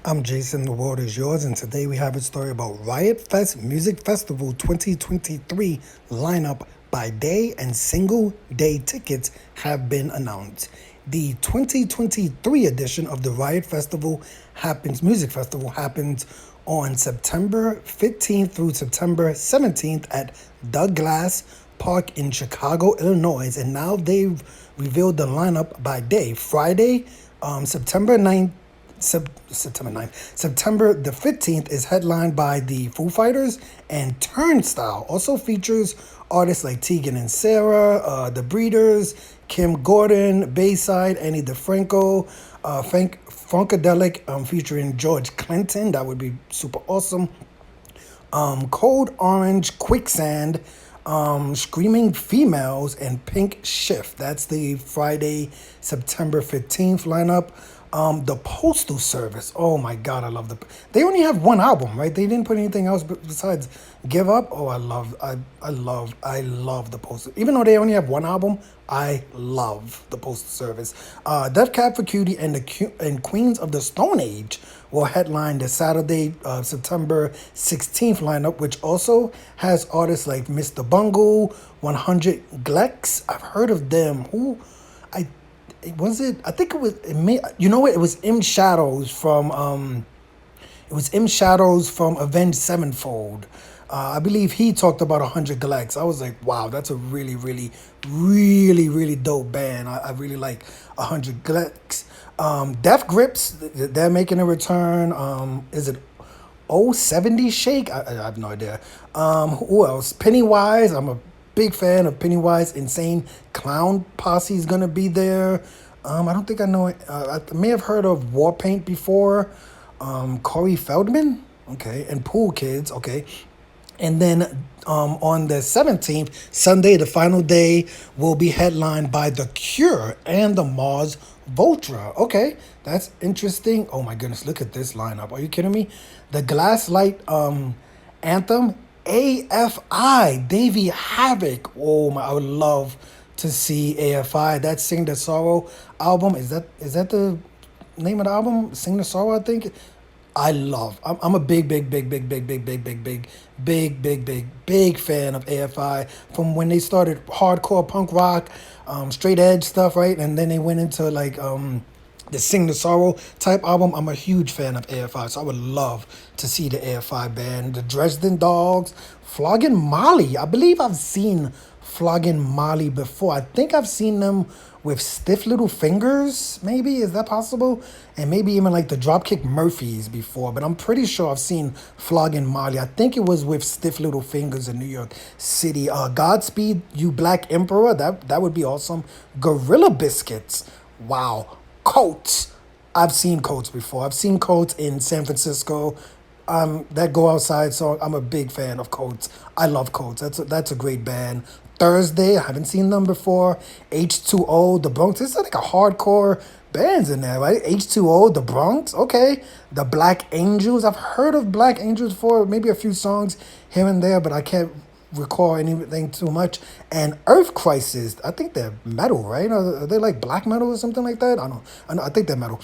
I'm Jason, the world is yours, and today we have a story about Riot Fest Music Festival 2023 lineup by day and single day tickets have been announced. The 2023 edition of the Riot Festival Music Festival happens on September 15th through September 17th at Douglas Park in Chicago, Illinois, and now they've revealed the lineup by day. Friday, September 9th. September 9th. September the 15th is headlined by the Foo Fighters, and Turnstile also features artists like Tegan and Sarah, The Breeders, Kim Gordon, Bayside, Annie DeFranco, Funkadelic featuring George Clinton. That would be super awesome. Code Orange, Quicksand, Screaming Females, and Pink Shift. That's the Friday, September 15th lineup. The Postal Service. Oh my God, I love They only have one album, right? They didn't put anything else besides Give Up. Oh, I love the Postal. Even though they only have one album, I love the Postal Service. Death Cab for Cutie and and Queens of the Stone Age will headline the Saturday, September 16th lineup, which also has artists like Mr. Bungle, 100 Glex. I've heard of them. I was it? I think it was. It may, you know what? It was M Shadows from. It was M Shadows from Avenged Sevenfold. I believe he talked about 100 Galax. I was like, wow, that's a really, really, really, really dope band. I really like 100 Galax. Death Grips, they're making a return. Is it 070 Shake? I have no idea. Who else? Pennywise. I'm a big fan of Pennywise. Insane Clown Posse is gonna be there. I don't think I know it. I may have heard of Warpaint before. Corey Feldman, okay, and Pool Kids, okay. And then on the 17th, Sunday, the final day, will be headlined by The Cure and the Mars Volta. Okay, that's interesting. Oh my goodness, look at this lineup. Are you kidding me? The Glasslight Anthem, AFI, Davey Havoc. Oh my, I would love to see AFI. That Sing the Sorrow album. Is that the name of the album? Sing the Sorrow, I think. I'm a big fan of AFI from when they started hardcore punk rock, straight edge stuff, right? And then they went into like the Sing the Sorrow type album. I'm a huge fan of AFI, so I would love to see the AFI band. The Dresden Dogs, Flogging Molly. I believe I've seen Flogging Molly before. I think I've seen them with Stiff Little Fingers, maybe. Is that possible? And maybe even like the Dropkick Murphys before, but I'm pretty sure I've seen Flogging Molly. I think it was with Stiff Little Fingers in New York City. Godspeed You Black Emperor, that would be awesome. Gorilla Biscuits, wow. Coats, I've seen Coats before. I've seen Coats in San Francisco. That Go Outside song, I'm a big fan of Coats. I love Coats. That's a great band. Thursday, I haven't seen them before. H2O, The Bronx. It's like a hardcore bands in there, right? H2O, The Bronx, okay. The Black Angels. I've heard of Black Angels before, maybe a few songs here and there, but I can't recall anything too much. And Earth Crisis, I think they're metal, right? Are they like black metal or something like that? I think they're metal.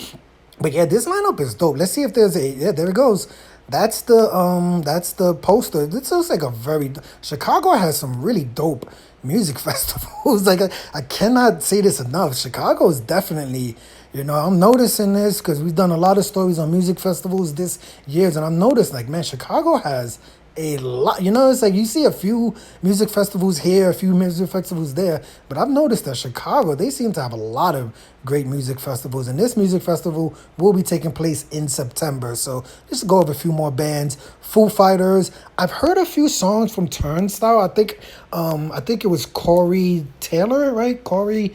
But yeah, this lineup is dope. Let's see if there's there it goes. That's the poster. This looks like a very Chicago has some really dope music festivals. Like I cannot say this enough. Chicago is definitely, I'm noticing this because we've done a lot of stories on music festivals this years, and I've noticed like, man, Chicago has a lot. It's like you see a few music festivals here, a few music festivals there, but I've noticed that Chicago, they seem to have a lot of great music festivals, and this music festival will be taking place in September. So just go over a few more bands. Foo Fighters. I've heard a few songs from Turnstile. I think it was Corey Taylor, right? Corey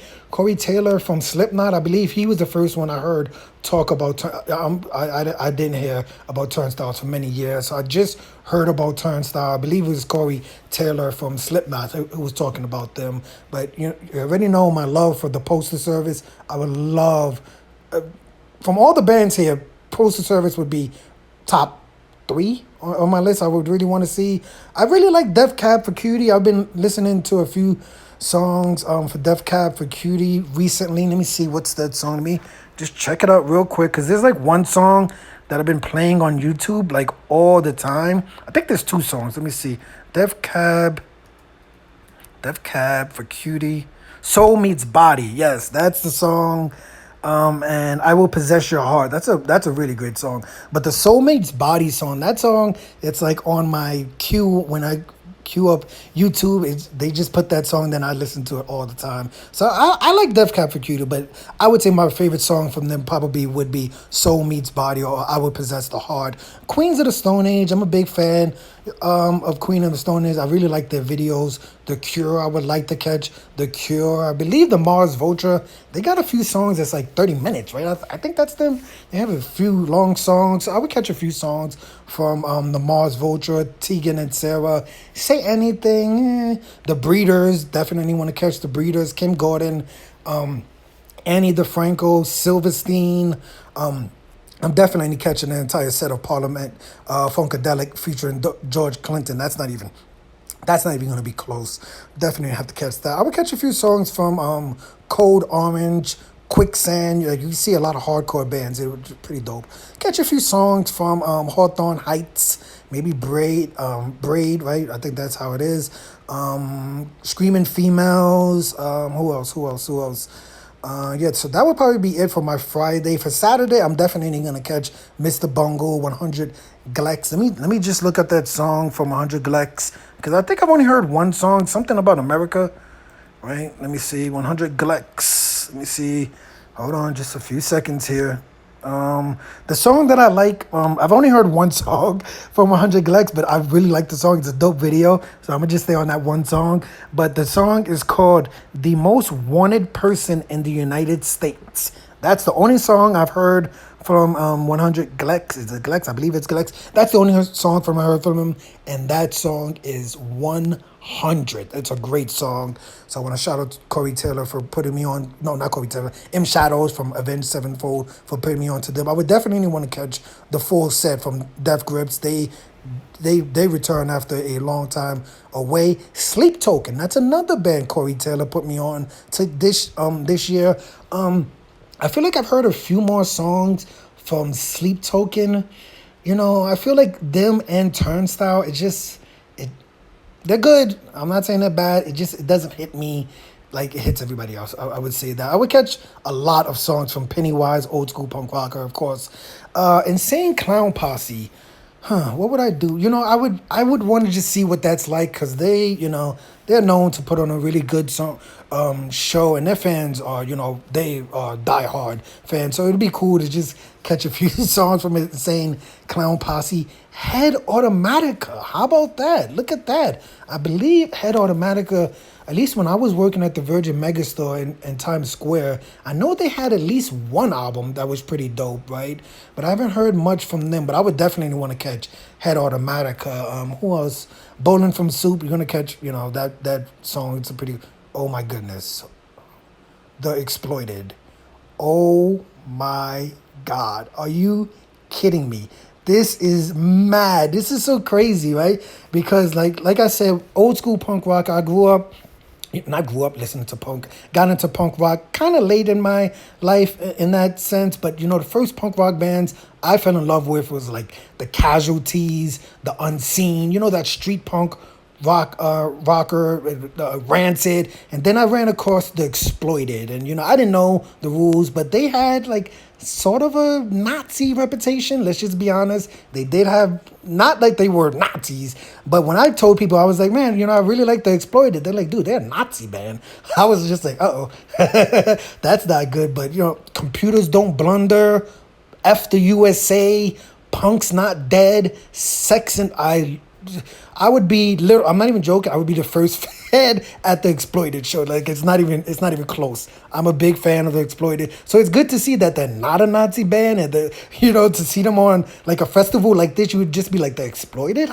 Taylor from Slipknot. I believe he was the first one I heard talk about. I didn't hear about Turnstile for many years. So I just heard about Turnstile. I believe it was Corey Taylor from Slipknot who was talking about them. But you already know my love for the Postal Service. I would love, from all the bands here, Postal Service would be top 3 on my list. I would really want to see. I really like Death Cab for Cutie. I've been listening to a few songs for Death Cab for Cutie recently. Let me see, what's that song to me? Just check it out real quick, because there's like one song that have been playing on YouTube like all the time. I think there's two songs. Let me see. Def Cab for Cutie. Soul Meets Body. Yes, that's the song. And I Will Possess Your Heart. That's a really great song. But the Soul Meets Body song, that song, it's like on my queue when I queue up YouTube. They just put that song, then I listen to it all the time. So I like Def Cab for Cutie, but I would say my favorite song from them probably would be Soul Meets Body or I Will Possess the Heart. Queens of the Stone Age, I'm a big fan of Queen of the Stone Age. I really like their videos. The Cure, I would like to catch The Cure. I believe the Mars Vulture, they got a few songs that's like 30 minutes, right? I think that's them. They have a few long songs. So I would catch a few songs from the Mars Vulture, Tegan and Sarah. Say Anything. The Breeders, definitely want to catch The Breeders. Kim Gordon, Annie DeFranco, Silverstein. I'm definitely catching the entire set of Parliament, Funkadelic featuring George Clinton. That's not even going to be close. Definitely have to catch that. I would catch a few songs from Code Orange, Quicksand. Like you see a lot of hardcore bands. It was pretty dope. Catch a few songs from Hawthorne Heights, maybe Braid, right? I think that's how it is. Screaming Females. Who else? Yeah, so that would probably be it for my Friday. For Saturday, I'm definitely gonna catch Mr. Bungle 100 Glex. Let me just look at that song from 100 Glex because I think I've only heard one song, something about America, right? Let me see, 100 Glex. Let me see. Hold on, just a few seconds here. The song that I like, I've only heard one song from 100 Glex, but I really like the song. It's a dope video, so I'm gonna just stay on that one song. But the song is called "The Most Wanted Person in the United States." That's the only song I've heard from 100 Glex. Is it Glex? I believe it's Glex. That's the only song I heard from him, and that song is 100. It's a great song. So I want to shout out to Corey Taylor for putting me on. No, not Corey Taylor. M Shadows from Avenged Sevenfold for putting me on to them. I would definitely want to catch the full set from Death Grips. They return after a long time away. Sleep Token. That's another band Corey Taylor put me on to this year. I feel like I've heard a few more songs from Sleep Token. You know, I feel like them and Turnstile, they're good. I'm not saying they're bad. It doesn't hit me like it hits everybody else. I would say that. I would catch a lot of songs from Pennywise, Old School Punk Rocker, of course. Insane Clown Posse. What would I do? You know, I would want to just see what that's like because they're known to put on a really good show, and their fans are, they are diehard fans. So it'd be cool to just catch a few songs from Insane Clown Posse. Head Automatica. How about that? Look at that. I believe Head Automatica, at least when I was working at the Virgin Megastore in Times Square, I know they had at least one album that was pretty dope, right? But I haven't heard much from them, but I would definitely want to catch Head Automatica. Who else? Bowling from Soup, you're going to catch, that song. It's a pretty, oh my goodness. The Exploited. Oh my God. Are you kidding me? This is mad. This is so crazy, right? Because like I said, old school punk rock, I grew up listening to punk, got into punk rock kind of late in my life in that sense. But, the first punk rock bands I fell in love with was like the Casualties, the Unseen, that street punk rocker, Rancid. And then I ran across the Exploited. And, I didn't know the rules, but they had like sort of a Nazi reputation. Let's just be honest. They did have, not like they were Nazis, but when I told people, I was like, man, I really like the Exploited. They're like, dude, they're a Nazi band. I was just like, uh-oh, that's not good. But, Computers Don't Blunder, F the USA, Punk's Not Dead, Sex and I would be I'm not even joking. I would be the first fan at the Exploited show. Like it's not even close. I'm a big fan of the Exploited. So it's good to see that they're not a Nazi band and to see them on like a festival like this, you would just be like the Exploited.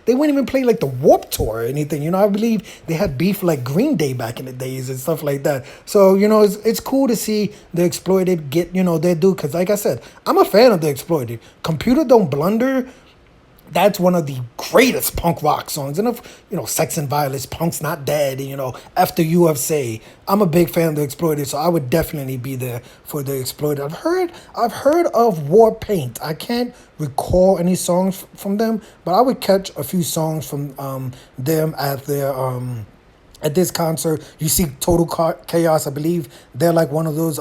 They wouldn't even play like the Warped Tour or anything. I believe they had beef like Green Day back in the days and stuff like that. So, it's cool to see the Exploited get, their due. Cause like I said, I'm a fan of the Exploited. Computer Don't Blunder. That's one of the greatest punk rock songs. And if, Sex and Violence, Punk's Not Dead, and, After UFC. I'm a big fan of the Exploited, so I would definitely be there for the Exploited. I've heard of War Paint. I can't recall any songs from them, but I would catch a few songs from them at this concert. You see Total Chaos, I believe they're like one of those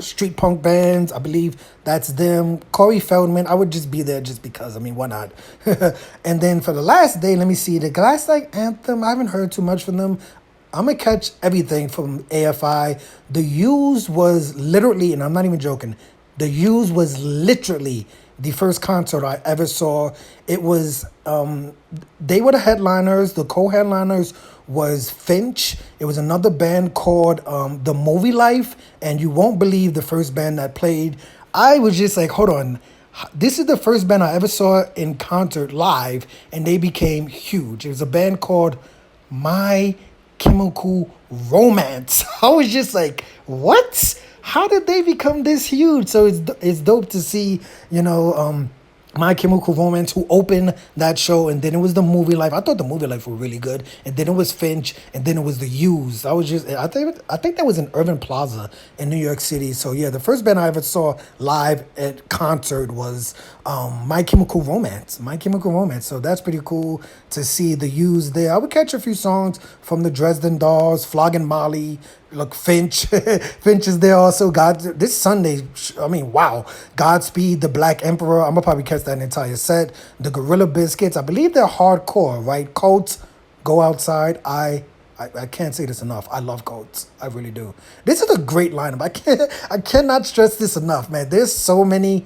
street punk bands. I believe that's them. Corey Feldman, I would just be there just because. I mean, why not? And then for the last day, let me see. The last like anthem, I haven't heard too much from them. I'm going to catch everything from AFI. The Used was literally, and I'm not even joking, The Used was literally the first concert I ever saw. It was, they were the headliners. The co-headliners was Finch. It was another band called The Movie Life. And you won't believe the first band that played. I was just like, hold on. This is the first band I ever saw in concert live. And they became huge. It was a band called My Chemical Romance. I was just like, what? How did they become this huge? So it's dope to see, My Chemical Romance, who opened that show, and then it was The Movie Life. I thought The Movie Life was really good, and then it was Finch, and then it was The Used. I think that was in Irving Plaza in New York City. So yeah, the first band I ever saw live at concert was My Chemical Romance. My Chemical Romance. So that's pretty cool to see The Used there. I would catch a few songs from the Dresden Dolls, Flogging Molly. Look, Finch. Finch is there also. This Sunday, I mean, wow. Godspeed, The Black Emperor. I'm going to probably catch that entire set. The Gorilla Biscuits. I believe they're hardcore, right? Colts, Go Outside. I can't say this enough. I love Colts. I really do. This is a great lineup. I cannot stress this enough, man. There's so many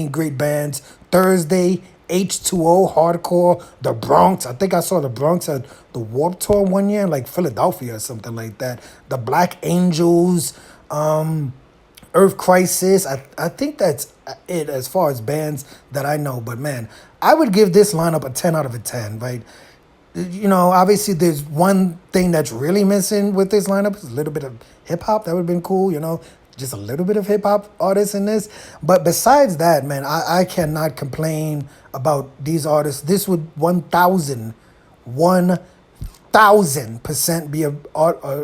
great bands. Thursday, H2O, Hardcore, The Bronx. I think I saw The Bronx at the Warped Tour one year, like Philadelphia or something like that. The Black Angels, Earth Crisis. I think that's it as far as bands that I know. But man, I would give this lineup a 10 out of a 10, right? Obviously there's one thing that's really missing with this lineup. Is a little bit of hip hop. That would have been cool, just a little bit of hip hop artists in this. But besides that, man, I cannot complain about these artists. This would 1,000% be a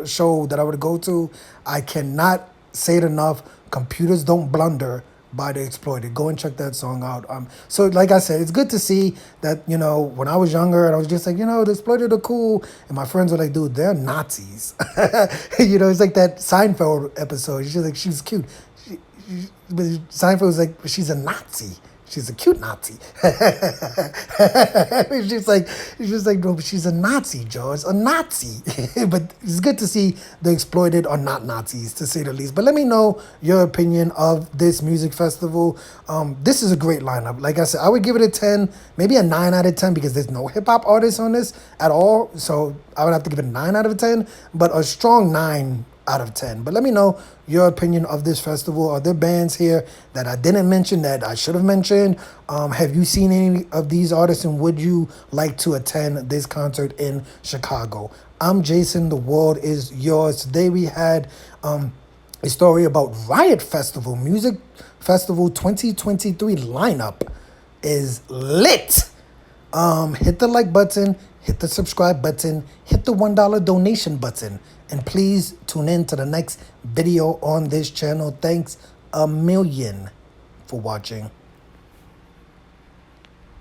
show that I would go to. I cannot say it enough. Computers Don't Blunder by The Exploited. Go and check that song out. So like I said, it's good to see that, when I was younger and I was just like, The Exploited are cool. And my friends were like, dude, they're Nazis. It's like that Seinfeld episode. She's like, she's cute. But Seinfeld was like, she's a Nazi. She's a cute Nazi. she's like, no, but she's a Nazi, George, a Nazi. But it's good to see The Exploited are not Nazis, to say the least. But let me know your opinion of this music festival. This is a great lineup. Like I said, I would give it a 10, maybe a 9 out of 10, because there's no hip hop artists on this at all. So I would have to give it a 9 out of 10, but a strong 9 out of 10. But let me know your opinion of this festival. Are there bands here that I didn't mention that I should have mentioned? Have you seen any of these artists, and would you like to attend this concert in Chicago? I'm Jason. The world is yours. Today we had a story about Riot Festival, Music Festival 2023 lineup is lit. Hit the like button, hit the subscribe button, hit the $1 donation button, and please tune in to the next video on this channel. Thanks a million for watching.